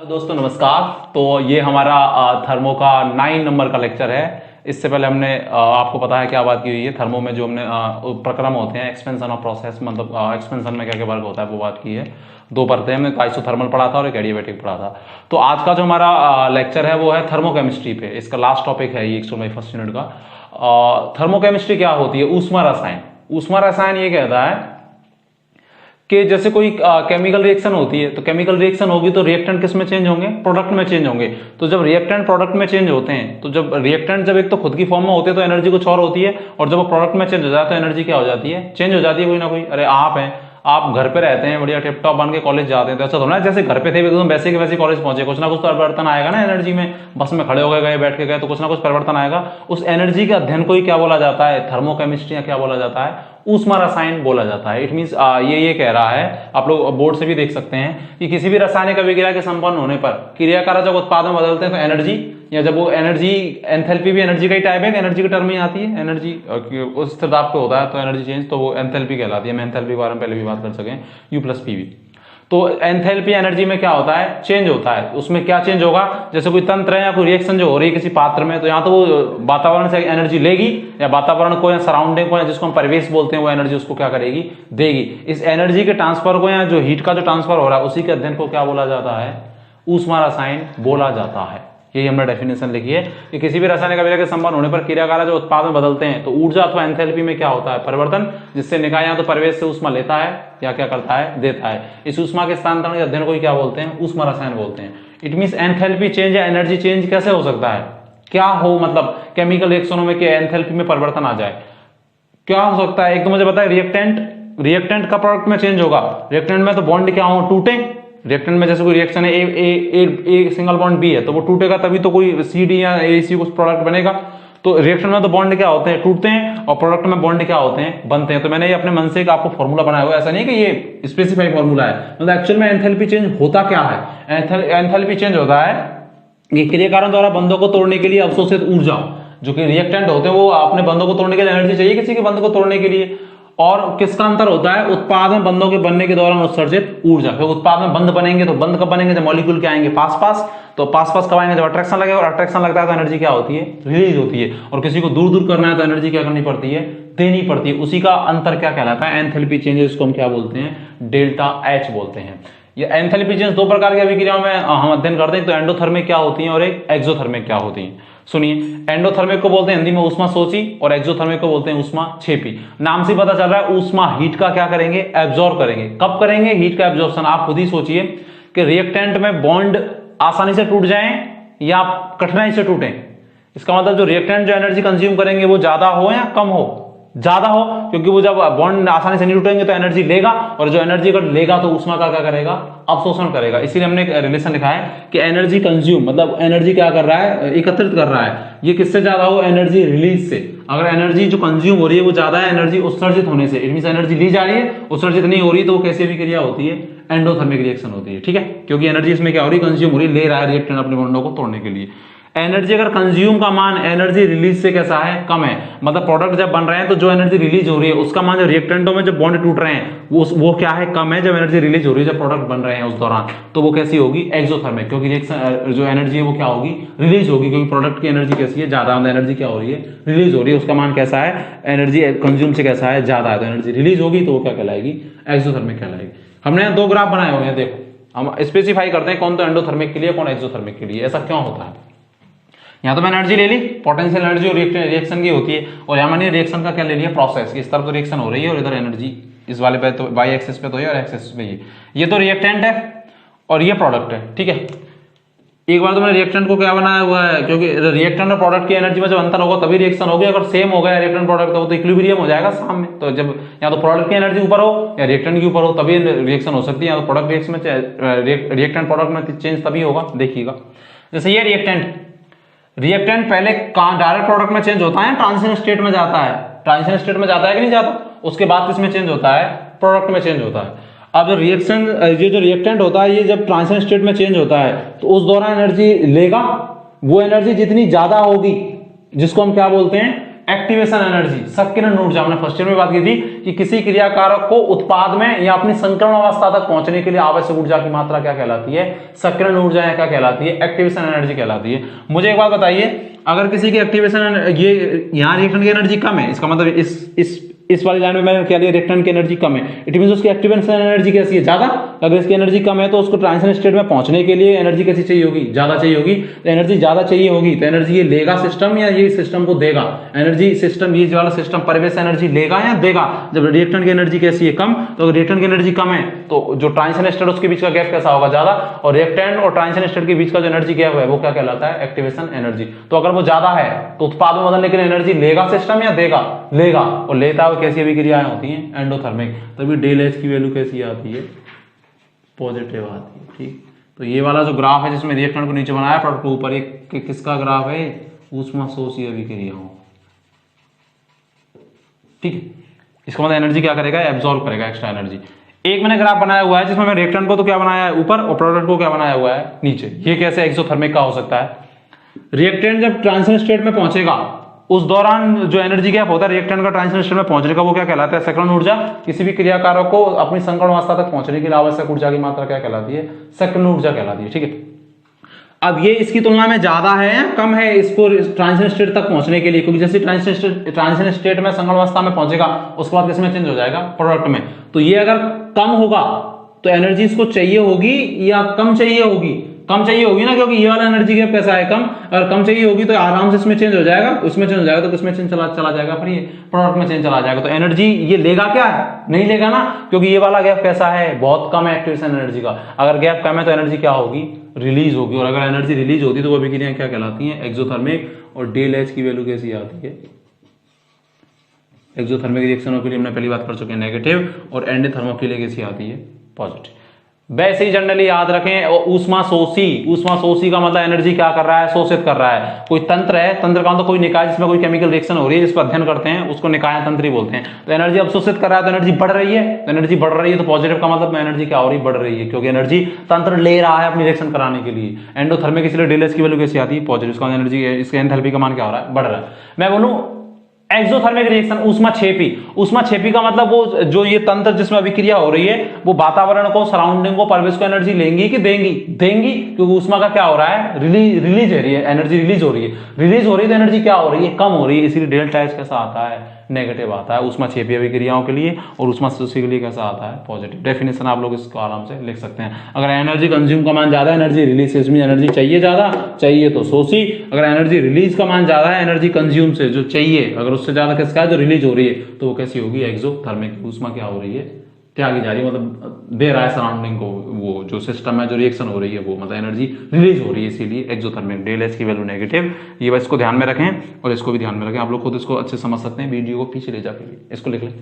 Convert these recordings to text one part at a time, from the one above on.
Hello दोस्तों, नमस्कार। तो ये हमारा थर्मो का 9 नंबर का लेक्चर है। इससे पहले हमने आपको पता है क्या बात की हुई है। थर्मो में जो हमने प्रक्रम होते हैं, एक्सपेंशन ऑफ प्रोसेस, मतलब एक्सपेंशन में क्या क्या वर्क होता है, वो बात की है। 2 परतें हमने आइसोथर्मल पढ़ा था और एक एडियाबैटिक पढ़ा था। तो आज का जो हमारा लेक्चर है वो है थर्मोकेमिस्ट्री पे। इसका लास्ट टॉपिक है ये 101 यूनिट का। थर्मोकेमिस्ट्री क्या होती है? ऊष्मा रसायन। ऊष्मा रसायन ये कहता है कि जैसे कोई केमिकल रिएक्शन होती है, तो केमिकल रिएक्शन होगी तो रिएक्टेंट किस में चेंज होंगे? प्रोडक्ट में चेंज होंगे। तो जब रिएक्टेंट प्रोडक्ट में चेंज होते हैं, तो जब रिएक्टेंट जब एक तो खुद की फॉर्म में होते हैं तो एनर्जी कुछ और होती है, और जब वो प्रोडक्ट में चेंज हो जाता है तो एनर्जी क्या हो जाती है? चेंज हो जाती है कोई ना कोई। अरे आप हैं, आप घर पे रहते हैं, बढ़िया टिप टॉप बन के कॉलेज जाते हैं, तो ऐसा थोड़ा ना जैसे घर पे थे एकदम वैसे के वैसे कॉलेज पहुंचे। कुछ ना कुछ परिवर्तन आएगा ना एनर्जी में। बस में खड़े हो गए, बैठ के गए, तो कुछ ना कुछ परिवर्तन आएगा। उस एनर्जी के अध्ययन को ही क्या बोला जाता है? थर्मोकेमिस्ट्री। या क्या बोला जाता है? ऊष्मा रसायन बोला जाता है। इट मींस ये कह रहा है, आप लोग बोर्ड से भी देख सकते हैं कि किसी भी रासायनिक अभिक्रिया के संपन्न होने पर क्रियाकारक जब उत्पाद में बदलते हैं तो एनर्जी, या जब वो एनर्जी, एंथैल्पी भी एनर्जी का ही टाइप है, एनर्जी की टर्म ही आती है। एनर्जी उस स्थिर ताप पे होता है तो एनर्जी चेंज, तो वो एंथैल्पी कहलाती है। हम एंथैल्पी के बारे में पहले भी बात कर सकें, U + PV। तो एंथैल्पी एनर्जी में क्या होता है? चेंज होता है। उसमें क्या चेंज होगा? जैसे कोई तंत्र है या कोई रिएक्शन जो हो रही है किसी पात्र में, तो यहाँ तो वो वातावरण से एनर्जी लेगी, या वातावरण को या सराउंडिंग को, या जिसको हम परिवेश बोलते हैं, वो एनर्जी उसको क्या करेगी? देगी। इस एनर्जी के ट्रांसफर को, या जो हीट का जो ट्रांसफर हो रहा है, उसी के अध्ययन को क्या बोला जाता है? ऊष्मा रसायन बोला जाता है। यही हमने डेफिनेशन लिखी है कि किसी भी रासायनिक अभिक्रिया के संबंध होने पर क्रियाकारक जो उत्पाद में बदलते हैं तो ऊर्जा अथवा एंथैल्पी में क्या होता है? परिवर्तन, जिससे निकाय या तो परिवेश से ऊष्मा लेता है या क्या करता है? देता है। इस ऊष्मा के स्थानांतरण के अध्ययन को ही क्या बोलते हैं? ऊष्मा रसायन बोलते हैं। इट मींस एंथैल्पी चेंज या एनर्जी चेंज कैसे हो सकता है? क्या हो, मतलब केमिकल रिएक्शनों में एंथैल्पी में परिवर्तन आ जाए, क्या हो सकता है? एक तो मुझे बताया रिएक्टेंट का प्रोडक्ट में चेंज होगा। रिएक्टेंट में तो बॉन्ड क्या हो? टूटे। रिएक्टेंट में जैसे कोई रिएक्शन है, ए सिंगल बॉन्ड बी है, तो वो टूटेगा तभी तो कोई CD या AC कुछ प्रोडक्ट बनेगा। तो रिएक्शन में तो बॉन्ड क्या होते हैं? टूटते हैं। और प्रोडक्ट में बॉन्ड क्या होते हैं? बनते हैं। तो मैंने ये अपने मन से एक आपको फॉर्मूला बनाया हुआ है, ऐसा नहीं कि ये स्पेसिफाई फॉर्मूला है। मतलब एक्चुअल में एंथैल्पी चेंज होता क्या है? एंथैल्पी चेंज होता है कि क्रियाकारक द्वारा बंधों को तोड़ने के लिए अवशोषित ऊर्जा, जो कि रिएक्टेंट होते हैं, वो अपने बंधों को तोड़ने के लिए एनर्जी चाहिए किसी के बंध को तोड़ने के लिए। और किसका अंतर होता है? उत्पाद में बंधों के बनने के दौरान उत्सर्जित ऊर्जा। फिर उत्पाद में बंध बनेंगे तो बंध कब बनेंगे? जब मॉलिक्यूल के आएंगे पास पास। तो पास पास कब आएंगे? जब अट्रैक्शन लगेगा, और अट्रैक्शन लगता है तो एनर्जी क्या होती है? रिलीज होती है। और किसी को दूर दूर करना है तो एनर्जी क्या करनी पड़ती है? देनी पड़ती है। उसी का अंतर क्या कहलाता है? एंथैल्पी चेंजेस, जिसको हम क्या बोलते हैं? ΔH बोलते हैं। ये एंथैल्पी चेंज 2 प्रकार की अभिक्रियाओं में हम अध्ययन करते हैं। तो एंडोथर्मिक क्या होती है और एक एक्सोथर्मिक क्या होती है? सुनिए, एंडोथर्मिक को बोलते हैं हिंदी में ऊष्मा सोची, और एक्सोथर्मिक को बोलते हैं ऊष्मा छेपी। नाम से पता चल रहा है ऊष्मा हीट का क्या करेंगे? एब्जॉर्ब करेंगे। कब करेंगे हीट का एब्जॉर्प्शन? आप खुद ही सोचिए कि रिएक्टेंट में बॉन्ड आसानी से टूट जाएं या कठिनाई से टूटें। इसका मतलब जो रिएक्टेंट जो एनर्जी कंज्यूम करेंगे वो ज्यादा हो या कम हो? ज्यादा हो, क्योंकि वो जब बॉन्ड आसानी से नहीं टूटेंगे तो एनर्जी लेगा, और जो एनर्जी अगर लेगा तो ऊष्मा का क्या करेगा? अवशोषण करेगा। इसीलिए हमने एक रिलेशन लिखा है कि एनर्जी कंज्यूम, मतलब एनर्जी क्या कर रहा है? एकत्रित कर रहा है। ये किससे ज्यादा हो? एनर्जी रिलीज से। अगर एनर्जी जो कंज्यूम हो रही है वो ज्यादा है एनर्जी उत्सर्जित होने से, इट मींस एनर्जी ली जा रही है, उत्सर्जित नहीं हो रही, तो वो कैसी अभिक्रिया होती है? एंडोथर्मिक रिएक्शन होती है। ठीक है, क्योंकि एनर्जी इसमें क्या हो रही है? कंज्यूम हो रही है, ले रहा है रिएक्टेंट अपने बॉन्डों को तोड़ने के लिए। एनर्जी अगर कंज्यूम का मान एनर्जी रिलीज से कैसा है? कम है। मतलब प्रोडक्ट जब बन रहे हैं तो जो एनर्जी रिलीज हो रही है उसका मान जो रिएक्टेंटों में जब बॉन्ड टूट रहे हैं वो क्या है? कम है। जब एनर्जी रिलीज हो रही है, जब प्रोडक्ट बन रहे हैं उस दौरान, तो वो कैसी होगी? एक्सोथर्मिक। क्योंकि रिएक्शन जो एनर्जी है वो क्या होगी? रिलीज होगी, क्योंकि प्रोडक्ट की एनर्जी कैसी है? ज्यादा। एनर्जी क्या हो रही है? रिलीज हो रही है। उसका मान कैसा है? एनर्जी कंज्यूम से कैसा है? ज्यादा है। तो एनर्जी रिलीज होगी तो वो क्या कहलाएगी? एक्सोथर्मिक कहलाएगी। हमने 2 ग्राफ बनाए हुए हैं, देखो हम स्पेसिफाई करते हैं कौन तो एंडोथर्मिक के लिए, कौन एक्सोथर्मिक के लिए। ऐसा क्यों होता है? यहाँ तो मैंने एनर्जी ले ली, पोटेंशियल एनर्जी और रिएक्शन की होती है, और यहाँ मैंने रिएक्शन का क्या ले लिया? प्रोसेस। इस तरफ तो रिएक्शन हो रही है और इधर एनर्जी इस वाले पे तो वाई एक्सिस पे तो है और एक्सिस पे ये तो रिएक्टेंट है और ये प्रोडक्ट है। ठीक है, एक बार तो मैंने रिएक्टेंट को क्या बनाया हुआ है, क्योंकि रिएक्टेंट और प्रोडक्ट की एनर्जी में जब अंतर होगा तभी रिएक्शन होगी। अगर सेम हो गया रिएक्टेंट प्रोडक्ट तो इक्विलिब्रियम हो जाएगा सामने। तो जब या तो प्रोडक्ट की एनर्जी ऊपर हो या रिएक्टेंट के ऊपर हो तभी रिएक्शन हो सकती है। या तो प्रोडक्ट रिएक्शन में रिएक्टेंट प्रोडक्ट में चेंज तभी होगा। देखिएगा, जैसे ये रिएक्टेंट पहले डायरेक्ट प्रोडक्ट में चेंज होता है, ट्रांजिशन स्टेट में जाता है। ट्रांजिशन स्टेट में जाता है कि नहीं जाता? उसके बाद किसमें चेंज होता है? प्रोडक्ट में चेंज होता है। अब रिएक्शन ये जो रिएक्टेंट होता है ये जब ट्रांजिशन स्टेट में चेंज होता है तो उस दौरान एनर्जी लेगा। वो एनर्जी जितनी ज्यादा होगी जिसको हम क्या बोलते हैं? एक्टिवेशन एनर्जी, संकीर्ण ऊर्जा, हमने फर्स्ट ईयर में बात की थी कि किसी क्रियाकारक को उत्पाद में या अपनी संकीर्ण अवस्था तक पहुंचने के लिए आवश्यक ऊर्जा की मात्रा क्या कहलाती है, संकीर्ण ऊर्जा क्या कहलाती है, एक्टिवेशन एनर्जी कहलाती है। मुझे एक बात बताइए, अगर किसी की एक्टिवेशन ये यहाँ रिएक्टेंट की एनर्जी कम है, इसका मतलब इस वाली लाइन में मैंने क्या लिया, रिएक्टेंट की एनर्जी कम है, इट मींस उसकी एक्टिवेशन एनर्जी कैसी है, ज्यादा। अगर इसकी एनर्जी कम है तो उसको ट्रांजिशन स्टेट में पहुंचने के लिए एनर्जी कैसी चाहिए होगी, ज्यादा चाहिए होगी। तो एनर्जी ज्यादा चाहिए होगी तो एनर्जी ये लेगा सिस्टम या ये सिस्टम को देगा, एनर्जी सिस्टम ये वाला सिस्टम परिवेश एनर्जी लेगा या देगा। जब रिएक्टेंट की एनर्जी कैसी है, कम, तो अगर रिएक्टेंट की एनर्जी कम है तो जो ट्रांजिशन स्टेट उसके बीच का गैप कैसा होगा, ज्यादा, और रिएक्टेंट और ट्रांजिशन स्टेट के बीच का जो एनर्जी गैप है वो क्या कहलाता है, एक्टिवेशन एनर्जी। तो अगर वो ज्यादा है तो उत्पाद में बदलने के लिए एनर्जी लेगा सिस्टम या देगा, लेगा, और लेता है कैसी अभिक्रियाएं होती हैं, एंडोथर्मिक। तभी डेल एच की वैल्यू कैसी आती है, पॉजिटिव आती है। ठीक, तो ये वाला जो ग्राफ है जिसमें रिएक्टेंट को नीचे बनाया प्रोडक्ट को ऊपर, एक किसका ग्राफ है, ऊष्माशोषी अभिक्रियाओं। ठीक है, इसका मतलब एनर्जी क्या करेगा, एब्जॉर्ब करेगा एक्स्ट्रा एनर्जी। एक मैंने ग्राफ बनाया हुआ है जिसमें मैं रिएक्टेंट को तो क्या बनाया है ऊपर और प्रोडक्ट को क्या बनाया हुआ है नीचे। ये कैसे एक्सोथर्मिक का हो सकता है, रिएक्टेंट जब ट्रांजिशन स्टेट में पहुंचेगा उस दौरान जो एनर्जी गैप होता है रिएक्टेंट का ट्रांजिशन स्टेट में पहुंचने का वो क्या कहलाता है, संकीर्ण ऊर्जा। किसी भी क्रियाकारक को अपनी संकीर्ण अवस्था तक पहुंचने के लिए आवश्यक ऊर्जा की मात्रा क्या कहलाती है, संकीर्ण ऊर्जा कहलाती है। ठीक है, अब ये इसकी तुलना में ज्यादा है या कम है इसको ट्रांजिशन स्टेट तक पहुंचने के लिए, क्योंकि जैसे ट्रांजिशन स्टेट में संकीर्ण अवस्था में पहुंचेगा उसके बाद किसमें चेंज हो जाएगा, प्रोडक्ट में। तो ये अगर कम होगा तो एनर्जी इसको चाहिए होगी या कम चाहिए होगी, कम चाहिए होगी ना, क्योंकि ये वाला एनर्जी गैप कैसा है, कम। अगर कम चाहिए होगी तो आराम से इसमें चेंज हो जाएगा, उसमें चेंज हो जाएगा तो किसमें चेंज चला जाएगा, फिर ये प्रोडक्ट में चेंज चला जाएगा। तो एनर्जी ये लेगा क्या है, नहीं लेगा ना, क्योंकि ये वाला गैप कैसा है, बहुत कम है एक्टिवेशन एनर्जी का। अगर गैप कम है तो एनर्जी क्या होगी, रिलीज होगी, और अगर एनर्जी रिलीज होती है तो वो अभिक्रियाएं क्या कहलाती हैं, एक्सोथर्मिक। और डेल एच की वैल्यू कैसी आती है, एक्सोथर्मिक रिएक्शनों के लिए हमने पहली बात कर चुके हैं नेगेटिव, और एंडोथर्मिक के लिए कैसी आती है, पॉजिटिव। वैसे ही जनरली याद रखें, ऊष्माशोषी का मतलब एनर्जी क्या कर रहा है, शोषित कर रहा है। कोई तंत्र है, तंत्र का मतलब कोई निकाय जिसमें कोई केमिकल रिएक्शन हो रही है जिसको अध्ययन करते हैं उसको निकाय तंत्र ही बोलते हैं। तो एनर्जी अवशोषित कर रहा है तो एनर्जी बढ़ रही है, तो एनर्जी बढ़ रही है तो पॉजिटिव का मतलब एनर्जी क्या हो रही है, बढ़ रही है, क्योंकि एनर्जी तंत्र ले रहा है अपनी रिएक्शन कराने के लिए। एंडोथर्मिक इसलिए डेल एच की वैल्यू कैसी आती है, पॉजिटिव। इसका एनर्जी, इसके एंथैल्पी का मान क्या हो रहा है, बढ़ रहा है। मैं बोलूं एक्सोथर्मिक रिएक्शन, ऊष्माक्षेपी का मतलब वो जो ये तंत्र जिसमें अभिक्रिया हो रही है वो वातावरण को, सराउंडिंग को, परिवेश को एनर्जी लेंगी कि देंगी, क्योंकि ऊष्मा का क्या हो रहा है, रिलीज हो रही है, एनर्जी रिलीज हो रही है तो एनर्जी क्या हो रही है, कम हो रही है। इसीलिए डेल्टा एच कैसा आता है, नेगेटिव आता है ऊष्माक्षेपी अभिक्रियाओं के लिए, और ऊष्माशोषी के लिए कैसा आता है, पॉजिटिव। डेफिनेशन आप लोग इसको आराम से लिख सकते हैं। अगर एनर्जी कंज्यूम का मान ज्यादा, एनर्जी रिलीज से, इसमें एनर्जी चाहिए ज्यादा, चाहिए तो शोषी। अगर एनर्जी रिलीज का मान ज्यादा है एनर्जी कंज्यूम से, जो चाहिए अगर उससे ज्यादा किसका है, जो रिलीज हो रही है, तो वो कैसी होगी, एक्सोथर्मिक। ऊष्मा क्या हो रही है, त्यागी जा रही है, मतलब दे रहा है सराउंडिंग को, वो जो सिस्टम है, जो रिएक्शन हो रही है वो, मतलब एनर्जी रिलीज हो रही है, इसीलिए एक्सोथर्मिक। डेल एच की वैल्यू नेगेटिव। ये बस इसको ध्यान में रखें और इसको भी ध्यान में रखें, आप लोग खुद इसको अच्छे समझ सकते हैं, वीडियो को पीछे ले जाके इसको लिख लें।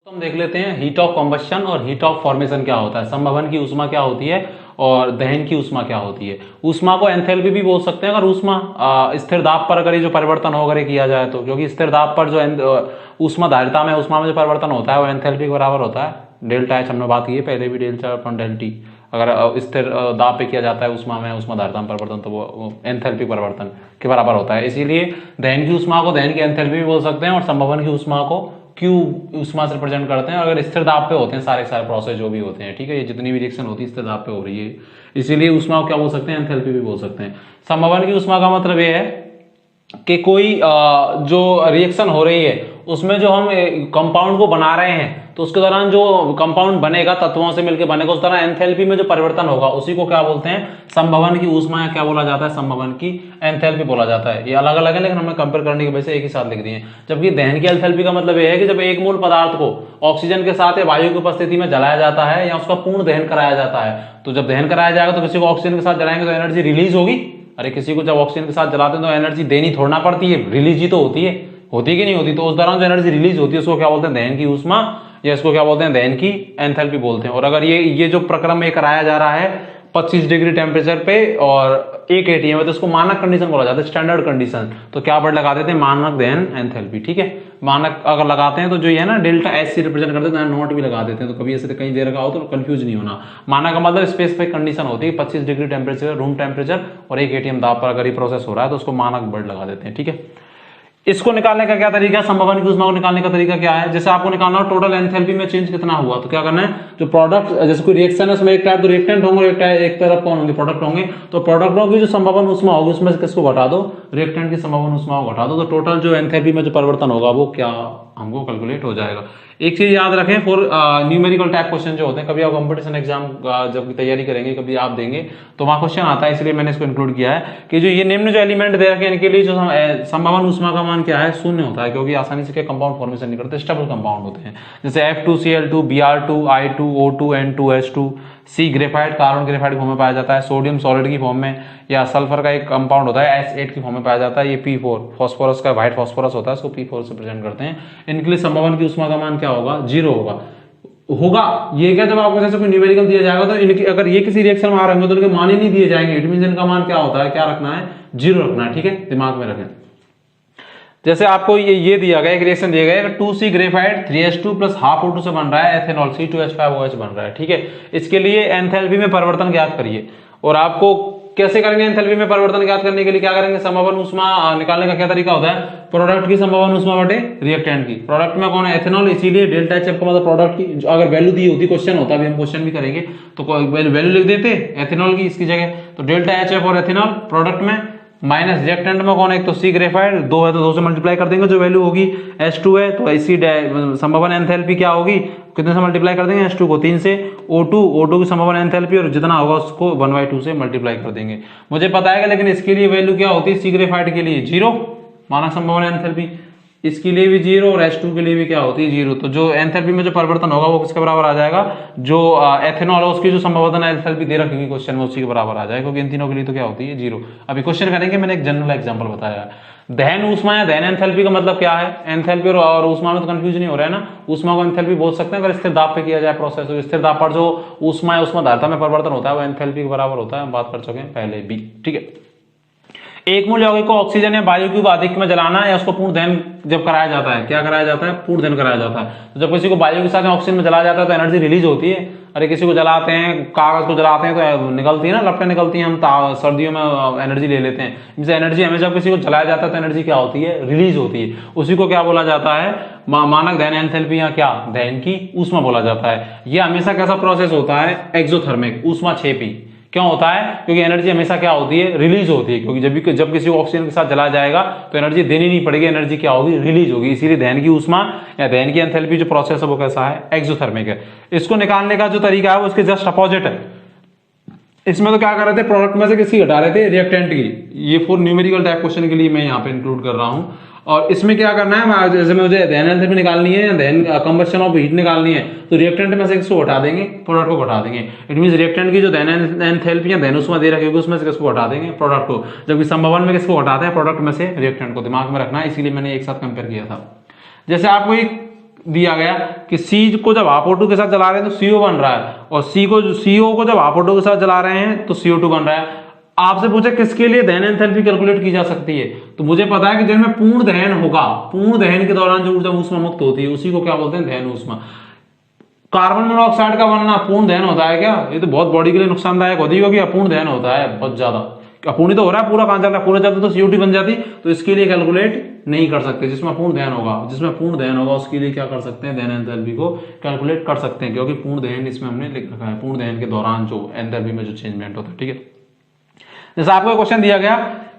तो हम देख लेते हैं हीट ऑफ कॉम्बस्शन और हीट ऑफ फॉर्मेशन क्या होता है, संभवन की ऊष्मा क्या होती है और दहन की ऊष्मा क्या होती है। ऊष्मा को एंथैल्पी भी बोल सकते हैं अगर ऊष्मा स्थिर दाब पर अगर ये जो परिवर्तन हो अगर किया जाए तो, क्योंकि स्थिर दाब पर जो ऊष्मा धारिता में, ऊष्मा में जो परिवर्तन होता है वो एंथैल्पी के बराबर होता है डेल्टा एच। हमने बात की है पहले भी, डेल्टा अपॉन डेल टी। अगर स्थिर दाब पे किया जाता है ऊष्मा में, ऊष्मा धारिता में परिवर्तन, तो वो एंथैल्पी परिवर्तन के बराबर होता है। इसीलिए दहन की ऊष्मा को दहन की एंथैल्पी भी बोल सकते हैं, और संभवन की ऊष्मा को क्यू ऊष्मा से रिप्रेजेंट करते हैं। अगर स्थिर दाब पे होते हैं सारे प्रोसेस जो भी होते हैं, ठीक है, ये जितनी भी रिएक्शन होती है स्थिर दाब पे हो रही है, इसीलिए ऊष्मा को क्या बोल सकते हैं, एंथैल्पी भी बोल सकते हैं। संभवन की ऊष्मा का मतलब ये है कि कोई जो रिएक्शन हो रही है उसमें जो हम कंपाउंड को बना रहे हैं तो उसके दौरान जो कंपाउंड बनेगा, तत्वों से मिलकर बनेगा, उस दौरान एंथैल्पी में जो परिवर्तन होगा उसी को क्या बोलते हैं, संभवन की ऊष्मा, या क्या बोला जाता है, संभवन की एंथैल्पी बोला जाता है। ये अलग अलग है लेकिन हमने कंपेयर करने की वजह से एक ही साथ लिख दिए। जबकि दहन की एंथैल्पी का मतलब यह है कि जब एक मूल पदार्थ को ऑक्सीजन के साथ या वायु की उपस्थिति में जलाया जाता है या उसका पूर्ण दहन कराया जाता है, तो जब दहन कराया जाएगा तो किसी को ऑक्सीजन के साथ जलाएंगे तो एनर्जी रिलीज होगी। अरे किसी को जब ऑक्सीजन के साथ जलाते हैं तो एनर्जी देनी थोड़ना पड़ती है, रिलीज ही तो होती है, होती कि नहीं होती। तो उस दौरान जो एनर्जी रिलीज होती है उसको क्या बोलते हैं, दहन की ऊष्मा, या इसको क्या बोलते हैं, दहन की एंथैल्पी बोलते हैं। और अगर ये जो प्रक्रम में कराया जा रहा है 25 डिग्री टेम्परेचर पे और 1 atm है, तो इसको मानक कंडीशन बोला जाता है, स्टैंडर्ड कंडीशन। तो क्या वर्ड लगा देते हैं, मानक दहन एंथैल्पी, ठीक है। मानक अगर लगाते हैं तो जो ये है ना डेल्टा एच से रिप्रेजेंट करते हैं, नॉट भी लगा देते हैं, तो कभी ऐसे कहीं दे रखा हो तो कंफ्यूज नहीं होना। मानक का मतलब स्पेसिफिक कंडीशन होती है 25 डिग्री टेम्परेचर, रूम टेम्परेचर और 1 atm दाब पर अगर ये प्रोसेस हो रहा है तो उसको मानक वर्ड लगा देते हैं, ठीक है। इसको निकालने का क्या तरीका है, संभवन की ऊष्मा को निकालने का तरीका क्या है, जैसे आपको निकालना हो टोटल एंथैल्पी में चेंज कितना हुआ, तो क्या करना है, जो प्रोडक्ट जैसे कोई रिएक्शन है उसमें एक टाइप तो रिएक्टेंट होंगे, एक तरफ कौन होंगे, प्रोडक्ट होंगे, तो प्रोडक्टों की जो संभवन ऊष्मा होगी उसमें से किसको घटा दो, रिएक्टेंट की संभवन ऊष्मा को घटा दो, तो टोटल जो एंथैल्पी में जो परिवर्तन होगा वो क्या हमको कैलकुलेट हो जाएगा। एक चीज याद रखें, फॉर न्यूमेरिकल टाइप क्वेश्चन जो होते हैं, कभी आप कंपटीशन एग्जाम जब तैयारी करेंगे, कभी आप देंगे तो वहां क्वेश्चन आता है, इसलिए मैंने इसको इंक्लूड किया है कि जो ये निम्न जो एलिमेंट दे रखे हैं इनके लिए जो संभवन ऊष्मा का मान क्या है, शून्य होता है, क्योंकि आसानी से कंपाउंड फॉर्मेशन नहीं करते, स्टेबल कंपाउंड होते हैं, जैसे F2Cl2, Br2, I2, O2, N2H2, C graphite carbon graphite की फॉर्म में पाया जाता है, सोडियम सॉलिड की फॉर्म में, या सल्फर का एक कंपाउंड होता है S8 की फॉर्म में पाया जाता है, ये P4 फास्फोरस का व्हाइट फास्फोरस होता है, इसको P4 से प्रेजेंट करते हैं। इनके लिए संभवन की ऊष्मा का मान क्या होगा, 0 होगा। ये क्या, जब आपको जैसे कोई न्यूमेरिकल दिया जाएगा तो इनकी अगर ये किसी रिएक्शन में आ रहे होंगे तो इनके मान ही नहीं दिए जाएंगे, इट मींस इनका मान क्या होता है, क्या रखना है, 0 रखना है, ठीक है, दिमाग में रखें। जैसे आपको ये दिया गया, एक रिएक्शन दिया गया 2C graphite 3H2 plus half O2 से बन रहा है एथेनॉल C2H5OH बन रहा है, ठीक है। इसके लिए एंथैल्पी में परिवर्तन ज्ञात करिए, और आपको कैसे करेंगे, एंथैल्पी में परिवर्तन ज्ञात करने के लिए क्या करेंगे, संभवन ऊष्मा निकालने का क्या तरीका होता है, प्रोडक्ट की संभवन ऊष्मा बटे रिएक्टेंट की। प्रोडक्ट में कौन है, एथेनॉल, इसीलिए डेल्टा एच का मतलब प्रोडक्ट की अगर वैल्यू दी होती, क्वेश्चन होता, अभी हम क्वेश्चन भी करेंगे तो वैल्यू लिख देते एथेनॉल की इसकी जगह, तो डेल्टा एच और एथेनॉल प्रोडक्ट में, माइनस रिएक्टेंट में कौन है, एक तो सी ग्रेफाइट, 2 है तो 2 से मल्टीप्लाई कर देंगे, जो वैल्यू होगी H2 है तो इसी संभवन एंथैल्पी क्या होगी, कितने से मल्टीप्लाई कर देंगे, H2 को 3 से, O2 की संभवन एंथैल्पी और जितना होगा उसको 1/2 से मल्टीप्लाई कर देंगे। मुझे पता है, लेकिन इसके लिए वैल्यू क्या होती है, सी ग्रेफाइट के लिए 0 मानक संभवन एंथैल्पी, इसके लिए भी 0 और H2 के लिए भी क्या होती है 0। तो जो एंथैल्पी में जो परिवर्तन होगा वो किसके बराबर आ जाएगा, जो एथेनॉल है उसकी जो संभवतन एंथैल्पी दे रखी क्वेश्चन में उसी के बराबर आ जाएगा, क्योंकि इन तीनों के लिए तो क्या होती है 0। अभी क्वेश्चन करेंगे, मैंने एक जनरल एग्जांपल बताया। दहन ऊष्मा या दहन एंथैल्पी का मतलब क्या है, एंथैल्पी और ऊष्मा में तो कंफ्यूज नहीं हो रहा है ना, ऊष्मा को एंथैल्पी बोल सकते हैं अगर स्थिर दाब पे किया जाए प्रोसेस, तो स्थिर दाब पर जो ऊष्मा है ऊष्माधारिता में परिवर्तन होता है वो एंथैल्पी के बराबर होता है, हम बात कर चुके हैं पहले भी, ठीक है। एक मूल यौगिक को ऑक्सीजन या वायु की आधिक्य में जलाना है, या उसको पूर्ण दहन जब कराया जाता है, क्या कराया जाता है, पूर्ण दहन कराया जाता है। तो जब किसी को वायु के साथ ऑक्सीजन में जलाया जाता है तो एनर्जी रिलीज होती है। अरे किसी को जलाते हैं, कागज को जलाते हैं तो निकलती है ना, लपटें निकलती हैं, हम सर्दियों में एनर्जी ले लेते हैं। जैसे एनर्जी हमें जब किसी को जलाया जाता है तो एनर्जी क्या होती है, रिलीज होती है। उसी को क्या बोला जाता है, मानक दहन एंथैल्पी या क्या दहन की ऊष्मा बोला जाता है। यह हमेशा कैसा प्रोसेस होता है, एक्सोथर्मिक ऊष्मा क्षेपी। क्यों होता है, क्योंकि एनर्जी हमेशा क्या होती है, रिलीज होती है, क्योंकि जब किसी को ऑक्सीजन के साथ जलाया जाएगा तो एनर्जी देनी नहीं पड़ेगी, एनर्जी क्या होगी, रिलीज होगी। इसीलिए दहन की ऊष्मा या दहन की एंथैल्पी जो प्रोसेस है वो कैसा है, एक्सोथर्मिक है। इसको निकालने का जो तरीका है वो इसके जस्ट अपोजिट है। इसमें तो क्या कर रहे थे, प्रोडक्ट में से किसी हटा रहे थे, रिएक्टेंट की। ये फॉर न्यूमेरिकल टाइप क्वेश्चन के लिए मैं यहाँ पे इंक्लूड कर रहा हूँ। और इसमें क्या करना है, जैसे मुझे दहन एंथैल्पी निकालनी है या दहन कंबस्शन ऑफ हीट निकालनी है, तो रिएक्टेंट में से किसको हटा देंगे, प्रोडक्ट को हटा देंगे। इट मींस रिएक्टेंट की जो दहन एंथैल्पी या दहन ऊष्मा दे रखी होगी उसमें से किसको हटा देंगे, प्रोडक्ट को। जबकि संभवन में किसको हटाते हैं, प्रोडक्ट में से रिएक्टेंट को। दिमाग में रखना है, इसीलिए मैंने एक साथ कंपेयर किया था। जैसे आपको एक दिया गया कि सी को जब आप O2 के साथ जला रहे हैं तो CO बन रहा है, और CO को जब आप O2 के साथ जला रहे हैं तो CO2 बन रहा है। आपसे पूछे किसके लिए दहन एंथैल्पी कैलकुलेट की जा सकती है, तो मुझे पता है कि जिनमें पूर्ण दहन होगा, पूर्ण दहन के दौरान जो ऊर्जा ऊष्मा मुक्त होती है उसी को क्या बोलते हैं, दहन ऊष्मा। कार्बन मोनोऑक्साइड का बनना पूर्ण दहन होता है क्या, ये तो बहुत बॉडी के लिए नुकसानदायक होती है, क्योंकि अपूर्ण दहन होता है बहुत ज्यादा। अपूर्ण तो हो रहा है, पूरा कहां चल रहा है, पूरा चलता तो CO2 बन जाती, तो इसके लिए कैलकुलेट नहीं कर सकते। जिसमें पूर्ण दहन होगा उसके लिए क्या कर सकते हैं, दहन एंथैल्पी को कैलकुलेट कर सकते हैं, क्योंकि पूर्ण दहन इसमें हमने लिख रखा है, पूर्ण दहन के दौरान जो एंथैल्पी में जो चेंजमेंट होता है, ठीक है। जैसे आपको क्वेश्चन दिया गया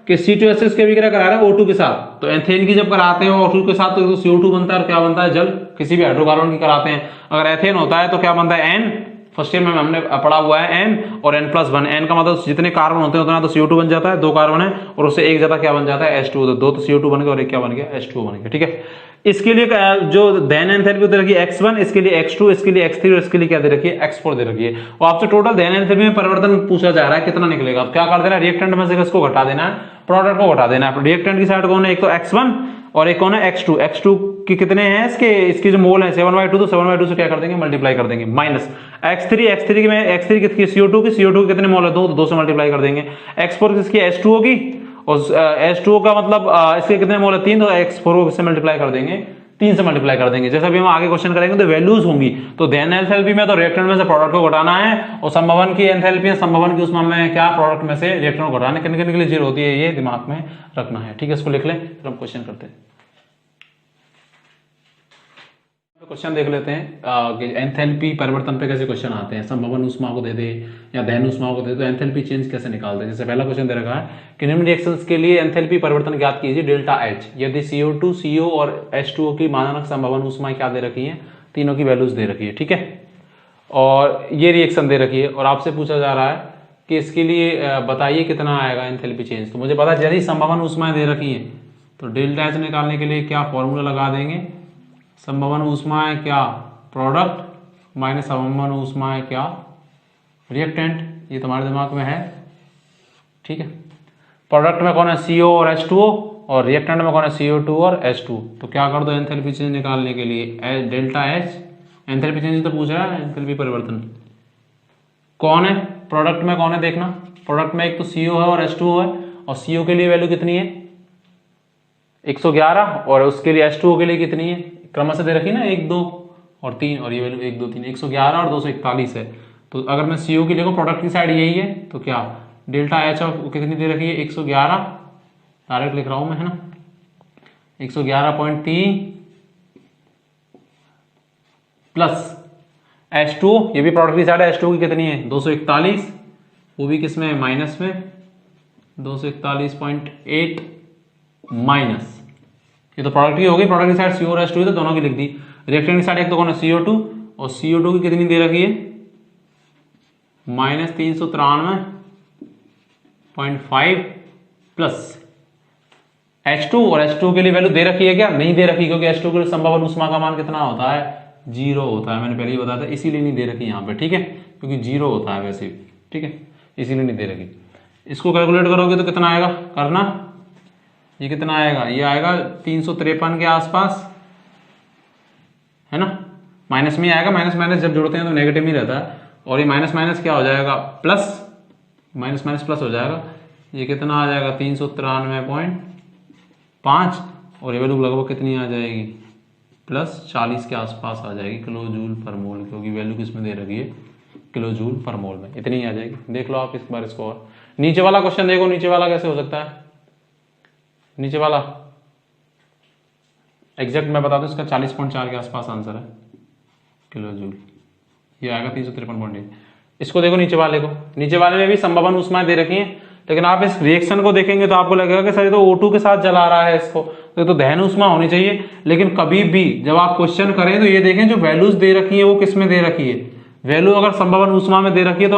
कि C2H6 के विक्रिया करा रहे हैं O2 के साथ, तो एथेन की जब कराते हैं O2 के साथ तो CO2 बनता है, और क्या बनता है, जल। किसी भी हाइड्रोकार्बन की कराते हैं, अगर एथेन होता है तो क्या बनता है, N। फर्स्ट ईयर में हमने पढ़ा हुआ है N और N+1। N का मतलब जितने कार्बन होते हैं उतना तो CO2 बन जाता है, 2 कार्बन है, और उससे एक ज्यादा क्या बन जाता है, H2। तो 2 तो CO2 बन गया और एक क्या बन गया, H2 बन गया, ठीक है। इसके लिए जो दहन एंथैल्पी दे रखी है X1, इसके लिए X2, इसके लिए X3 और इसके लिए क्या दे रखी है, X4 दे रखी है। और आपसे टोटल दहन एंथैल्पी में परिवर्तन पूछा जा रहा है, कितना निकलेगा। क्या कर देना है, रिएक्टेंट में से किसको घटा देना है, प्रोडक्ट को घटा देना है। रिएक्टेंट की साइड कौन है, एक तो X1 और एक कौन है x2, x2 के कितने हैं इसकी जो मोल है 7/2, तो 7/2 से क्या कर देंगे मल्टीप्लाई कर देंगे, माइनस x3 में x3 किसकी CO2 के कितने मोल है 2, तो 2 से मल्टीप्लाई कर देंगे, x4 किसकी H2O की, और H2O का मतलब इसके कितने मोल है 3, तो x4 को किससे मल्टीप्लाई कर देंगे 3 से मल्टीप्लाई कर देंगे। जैसा भी हम आगे क्वेश्चन करेंगे तो वैल्यूज होंगी, तो देन एंथैल्पी में तो रिएक्टेंट में से प्रोडक्ट को घटाना है, और संभवन की एंथैल्पी है संभवन की ऊष्मा में क्या प्रोडक्ट में से रिएक्टेंट को घटाना, किन के लिए 0 होती है ये दिमाग में रखना है। ठीक है, इसको लिख लें, फिर हम क्वेश्चन करते हैं। क्वेश्चन देख लेते हैं कि एंथैल्पी परिवर्तन पे कैसे क्वेश्चन आते हैं, संभवन ऊष्मा को दे दे या दहन ऊष्मा को दे दे तो एंथैल्पी चेंज कैसे निकालते हैं। जैसे पहला क्वेश्चन दे रखा है कि निम्न रिएक्शंस के लिए एंथैल्पी परिवर्तन ज्ञात कीजिए डेल्टा H, यदि CO2, CO और H2O की मानक संभवन ऊष्मा क्या दे रखी है, तीनों की वैल्यूज दे रखी है। ठीक है, और ये रिएक्शन दे रखी है और आपसे पूछा जा रहा है कि इसके लिए बताइए कितना आएगा एंथैल्पी चेंज। तो मुझे पता यदि संभवन ऊष्माएं दे रखी है तो डेल्टा H निकालने के लिए क्या फॉर्मूला लगा देंगे, संभवन ऊष्मा है क्या प्रोडक्ट माइनस संभवन ऊष्मा है क्या रिएक्टेंट, ये तुम्हारे दिमाग में है। ठीक है, प्रोडक्ट में कौन है CO और H2O, और रिएक्टेंट में कौन है CO2 और H2। तो क्या कर दो एंथैल्पी चेंज निकालने के लिए डेल्टा H, एंथैल्पी चेंज तो पूछ रहा है, एंथैल्पी परिवर्तन कौन है, प्रोडक्ट में कौन है देखना, प्रोडक्ट में एक तो CO है और H2O है, और CO के लिए वैल्यू कितनी है 111, और उसके लिए H2O के लिए कितनी है क्रम से दे रखी ना 1 2 और 3, और ये वैल्यू 1 2 3 111 और 241 है। तो अगर मैं CO की लिखूं प्रोडक्ट की साइड यही है तो क्या डेल्टा H ऑफ कितनी दे रखी है 111, डायरेक्ट लिख रहा हूं मैं, है ना 111.3 प्लस H2O, ये भी प्रोडक्ट की साइड है, H2O की कितनी है 241, वो भी किसमें माइनस में 241.8 माइनस, ये तो प्रोडक्ट की हो गई, प्रोडक्ट की साइड CO और H2O तो दोनों की लिख दी। रिएक्टेंट की साइड एक तो कौन है CO2, और CO2 की कितनी दे रखी है माइनस 393.5 प्लस H2, और H2 के लिए वैल्यू दे रखी है क्या, नहीं दे रखी, क्योंकि H2 के लिए संभवन ऊष्मा का मान कितना होता है 0 होता है, मैंने पहले ही बताया था, इसीलिए नहीं दे रखी यहाँ पे। ठीक है, क्योंकि 0 होता है वैसे भी। ठीक है, इसीलिए नहीं दे रखी। इसको कैलकुलेट करोगे तो कितना आएगा करना, ये कितना आएगा, ये आएगा 353 के आसपास, है ना, माइनस में आएगा, माइनस माइनस जब जोड़ते हैं तो नेगेटिव ही रहता है, और ये माइनस माइनस क्या हो जाएगा प्लस, माइनस माइनस प्लस हो जाएगा, ये कितना आ जाएगा 393.5, और ये वैल्यू लगभग कितनी आ जाएगी प्लस 40 के आसपास आ जाएगी किलो जूल पर मोल, क्योंकि वैल्यू किस में दे रखी है किलो जूल पर मोल में, इतनी ही आ जाएगी। देख लो आप इस बार इसको। और नीचे वाला क्वेश्चन देखो, नीचे वाला कैसे हो सकता है, नीचे वाला एग्जैक्ट मैं बता दूं इसका 40.4 के आसपास आंसर है किलो जूल, ये आएगा 353.8। इसको देखो नीचे वाले को, नीचे वाले में भी संभवन ऊष्माएं दे रखी हैं, लेकिन आप इस रिएक्शन को देखेंगे तो आपको लगेगा कि सर ये तो O2 के साथ जला रहा है इसको, तो दहन ऊष्मा होनी चाहिए। लेकिन कभी भी जब आप क्वेश्चन करें तो ये देखें जो वैल्यूज दे रखी है वो किस में दे रखी है, वैल्यू अगर संभवन ऊष्मा में दे रखी है तो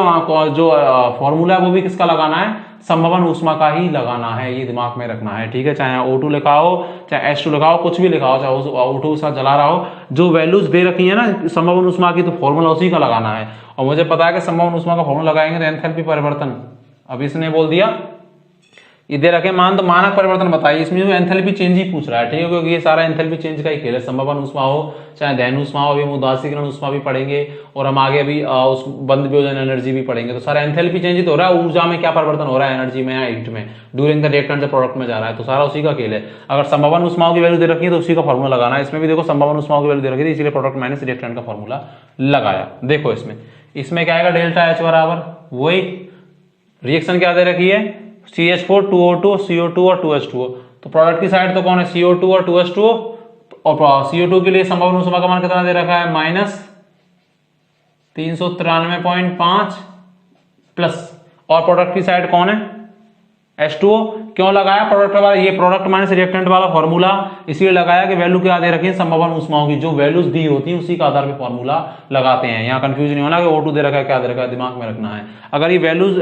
जो फॉर्मूला है वो भी किसका लगाना है, संभवन ऊष्मा का ही लगाना है, ये दिमाग में रखना है। ठीक है, चाहे O2 लिखा हो चाहे H2 लिखा हो, कुछ भी लिखा हो, चाहे O2 के साथ जला रहा हो, जो वैल्यूज दे रखी है ना संभवन ऊष्मा की तो फॉर्मूला उसी का लगाना है। और मुझे पता है कि संभवन ऊष्मा का फॉर्मूला लगाएंगे तो एंथैल्पी परिवर्तन, अब इसने बोल दिया ये दे रखे मान, तो मानक परिवर्तन बताइए, इसमें जो एंथैल्पी चेंज ही पूछ रहा है। ठीक है, क्योंकि ये सारा एंथैल्पी चेंज का ही खेल है, संभवन ऊष्मा हो चाहे दहन ऊष्मा हो, अभी हम उदासीकरण ऊष्मा भी पढ़ेंगे और हम आगे अभी उस बंद वियोजन एनर्जी भी पढ़ेंगे, तो सारा एंथैल्पी चेंज ही तो हो रहा है। ऊर्जा में क्या परिवर्तन हो रहा है, एनर्जी में या हीट में, ड्यूरिंग द रिएक्टेंट से प्रोडक्ट में जा रहा है, तो सारा उसी का खेल है। अगर संभवन ऊष्माओं की वैल्यू दे रखी है तो उसी का फॉर्मूला लगाना है। इसमें भी देखो संभवन ऊष्माओं की वैल्यू दे रखी थी, इसलिए प्रोडक्ट माइनस रिएक्टेंट का फॉर्मूला लगाया। देखो इसमें क्या आएगा, डेल्टा H बराबर वही रिएक्शन क्या दे रखी है CH4 2O2 CO2 और 2H2O, तो प्रोडक्ट की साइड तो कौन है CO2 और 2H2O, और CO2 के लिए संभवन ऊष्मा का मान कितना दे रखा है माइनस 393.5 प्लस, और प्रोडक्ट की साइड कौन है H2O। क्यों लगाया प्रोडक्ट वाला, ये प्रोडक्ट माइनस रिएक्टेंट वाला फॉर्मूला इसलिए लगाया कि वैल्यू क्या दे रखी है संभवन ऊष्माओं की, जो वैल्यूज दी होती है उसी का आधार पे फॉर्मूला लगाते हैं। यहाँ कंफ्यूज नहीं होना कि O2 दे रखा है क्या दे रखा है, दिमाग में रखना है। अगर ये वैल्यूज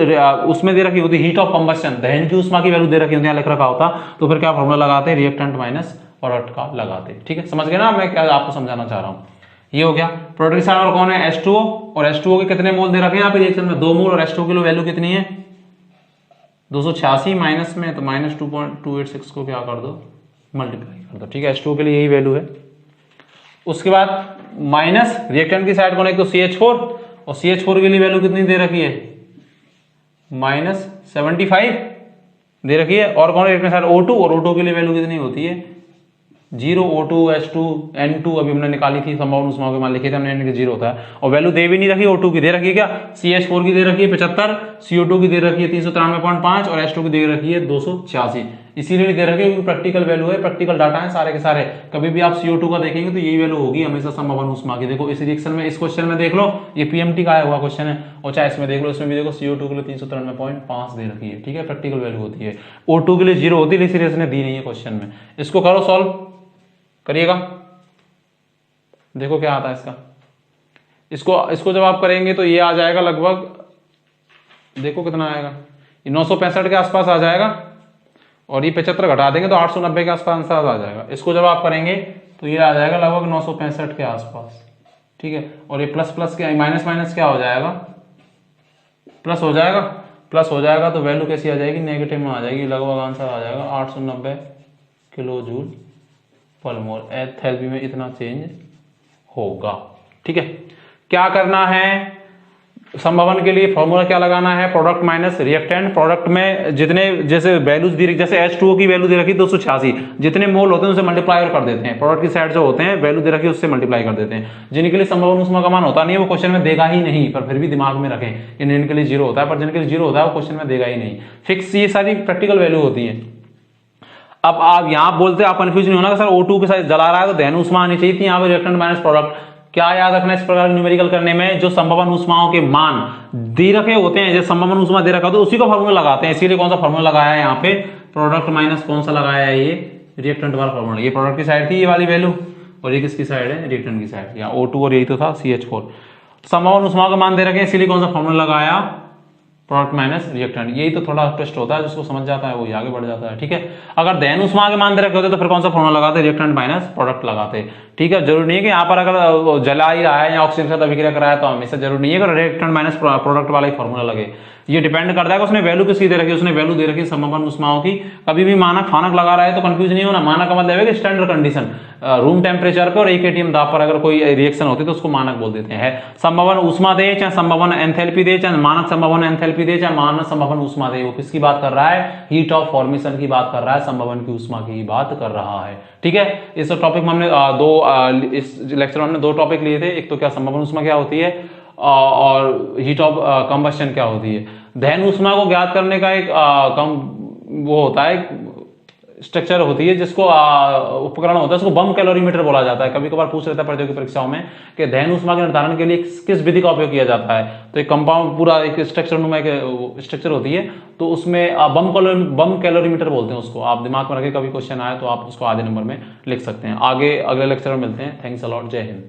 उसमें दे रखी होती हीट ऑफ कंबस्शन, दहन की ऊष्मा की वैल्यू दे रखी होती है लिख रखा होता, तो फिर क्या फॉर्मूला लगाते हैं रिएक्टेंट माइनस प्रोडक्ट का लगाते। ठीक है, समझ गए ना मैं क्या आपको समझाना चाह रहा हूँ। ये हो गया प्रोडक्ट की साइड और कौन है H2O, और H2O के कितने मोल दे रखे हैं यहाँ पे रिएक्शन में 2 मोल, और H2O की वैल्यू कितनी है 286 माइनस में, तो -2.286 को क्या कर दो मल्टीप्लाई कर तो ठीक है, H2O के लिए यही वैल्यू है। उसके बाद माइनस रिएक्टेंट की साइड कौन है, तो CH4, और CH4 के लिए वैल्यू कितनी दे रखी है, -75 दे रखी है। और कौन है रिएक्टेंट साइड, O2, और O2 के लिए वैल्यू कितनी होती है 0, O2, H2, N2 अभी हमने निकाली थी, संभावना उष्मा के मान लिखे थे हमने, N के 0 होता है। और वैल्यू दे भी नहीं रखी, O2 की दे रखी है क्या, CH4 की दे रखी है 75, CO2 की दे रखी है 393.5 और H2 की दे रखी है 286। इसीलिए नहीं दे रखी क्योंकि प्रैक्टिकल वैल्यू है, प्रैक्टिकल डाटा है सारे के सारे। कभी भी आप CO2 का देखेंगे तो यही वैल्यू होगी हमेशा संभावना उष्मा की। देखो इस रिएक्शन में, इस क्वेश्चन में देख लो, ये PMT का आया हुआ क्वेश्चन है, और चाहे इसमें देख लो, इसमें भी देखो CO2 के लिए 393.5 दे रखी है, ठीक है, प्रैक्टिकल वैल्यू होती है। O2 के लिए 0 होती है, इसलिए इसने दी नहीं है क्वेश्चन में। इसको करो सॉल्व, करिएगा, देखो क्या आता है इसका। इसको जब आप करेंगे तो ये आ जाएगा लगभग, देखो कितना आएगा, ये 965 के आसपास आ जाएगा, और ये 75 घटा देंगे तो 890 के आसपास आ जाएगा। इसको जब आप करेंगे तो ये आ जाएगा लगभग 965 के आसपास, ठीक है। और ये प्लस प्लस के माइनस माइनस क्या हो जाएगा, प्लस हो जाएगा, प्लस हो जाएगा तो वैल्यू कैसी आ जाएगी, नेगेटिव में आ जाएगी, लगभग आंसर आ जाएगा 890 किलो जूल पर मोल। एंथैल्पी में इतना चेंज होगा, ठीक है। क्या करना है, संभवन के लिए फॉर्मूला क्या लगाना है, प्रोडक्ट माइनस रिएक्टेंट। प्रोडक्ट में जितने जैसे वैल्यूज दी, जैसे H2O की वैल्यू दे रखी 286, जितने मोल होते हैं उसे मल्टीप्लाई कर देते हैं। प्रोडक्ट की साइड जो होते हैं वैल्यू दे रखी उससे मल्टीप्लाई कर देते हैं। जिनके लिए संभवन उष्मा का मान होता नहीं है वो क्वेश्चन में देगा ही नहीं, पर फिर भी दिमाग में रखें, इनके लिए 0 होता है, पर जिनके लिए 0 होता है वो क्वेश्चन में देगा ही नहीं, फिक्स। ये सारी प्रैक्टिकल वैल्यू होती है। अब आप यहाँ बोलते हैं, आप कंफ्यूज नहीं होना कि सर O2 के साथ जला रहा है तो दहन उष्मा आनी चाहिए थी, यहाँ पे रिएक्टेंट माइनस प्रोडक्ट। क्या याद रखना इस प्रकार न्यूमेरिकल करने में, जो संभवन उष्माओं के मान दे रखे होते हैं, जैसे संभवन उष्मा दे रखा होता है उसी को फॉर्मूला लगाते हैं। इसीलिए कौन सा फॉर्मूला लगाया है यहाँ पे, प्रोडक्ट माइनस कौन सा लगाया है, ये रिएक्टेंट वाला फॉर्मूला। ये प्रोडक्ट की साइड थी ये वाली वैल्यू, और ये किसकी साइड है, रिएक्टेंट की साइड। यहाँ O2 और यही तो था CH4। संभवन उष्माओं के मान दे रखे हैं, इसीलिए कौन सा फॉर्मूला लगाया, प्रोडक्ट माइनस रिएक्टेंट। यही तो थोड़ा ट्विस्ट होता है, जिसको समझ जाता है वो आगे बढ़ जाता है, ठीक है। अगर दहन उष्मा के मान दे रखे होते तो फिर कौन सा फॉर्मूला लगाते, रिएक्टेंट माइनस प्रोडक्ट लगाते, ठीक है। जरूरी नहीं है कि यहाँ पर अगर जला ही रहा है या ऑक्सीजन के साथ अभिक्रिया कर रहा है तो हमेशा जरूरी नहीं है कि रिएक्टेंट माइनस प्रोडक्ट वाला ही फॉर्मूला लगे। ये डिपेंड करता है कि उसने वैल्यू किसकी दे रखी है, उसने वैल्यू दे रखी है संभवन उष्माओं की। कभी भी मानक फानक लगा रहा है तो कंफ्यूज नहीं होना। मानक का मतलब है कि स्टैंडर्ड कंडीशन, रूम टेम्परेचर पे और 1 atm दाब पर अगर कोई रिएक्शन होती है तो उसको मानक बोल देते हैं। संभवन उष्मा दे, चाहे संभवन एंथैल्पी दे, चाहे मानक संभवन एंथैल्पी दे, चाहे मानक संभवन उष्मा दे, वो किसकी बात कर रहा है, हीट ऑफ फॉर्मेशन की बात कर रहा है, संभवन की उष्मा की बात कर रहा है, ठीक है। इस टॉपिक में हमने इस लेक्चर में हमने 2 टॉपिक लिए थे, एक तो क्या संभवन उष्मा क्या होती है और हीट ऑफ कंबस्शन क्या होती है। दहन उष्मा को ज्ञात करने का एक वो होता है, स्ट्रक्चर होती है, जिसको उपकरण होता है, उसको बम कैलोरीमीटर बोला जाता है। कभी कभार पूछ लेता है प्रतियोगी परीक्षाओं में कि दहन उष्मा के निर्धारण के लिए किस विधि का उपयोग किया जाता है। तो एक कंपाउंड पूरा एक स्ट्रक्चर नुमा एक स्ट्रक्चर होती है, तो उसमें बम कैलोरीमीटर बोलते हैं उसको। आप दिमाग में रखें, कभी क्वेश्चन आए तो आप उसको आधे नंबर में लिख सकते हैं। आगे अगले लेक्चर में मिलते हैं। थैंक्स अ लॉट, जय हिंद।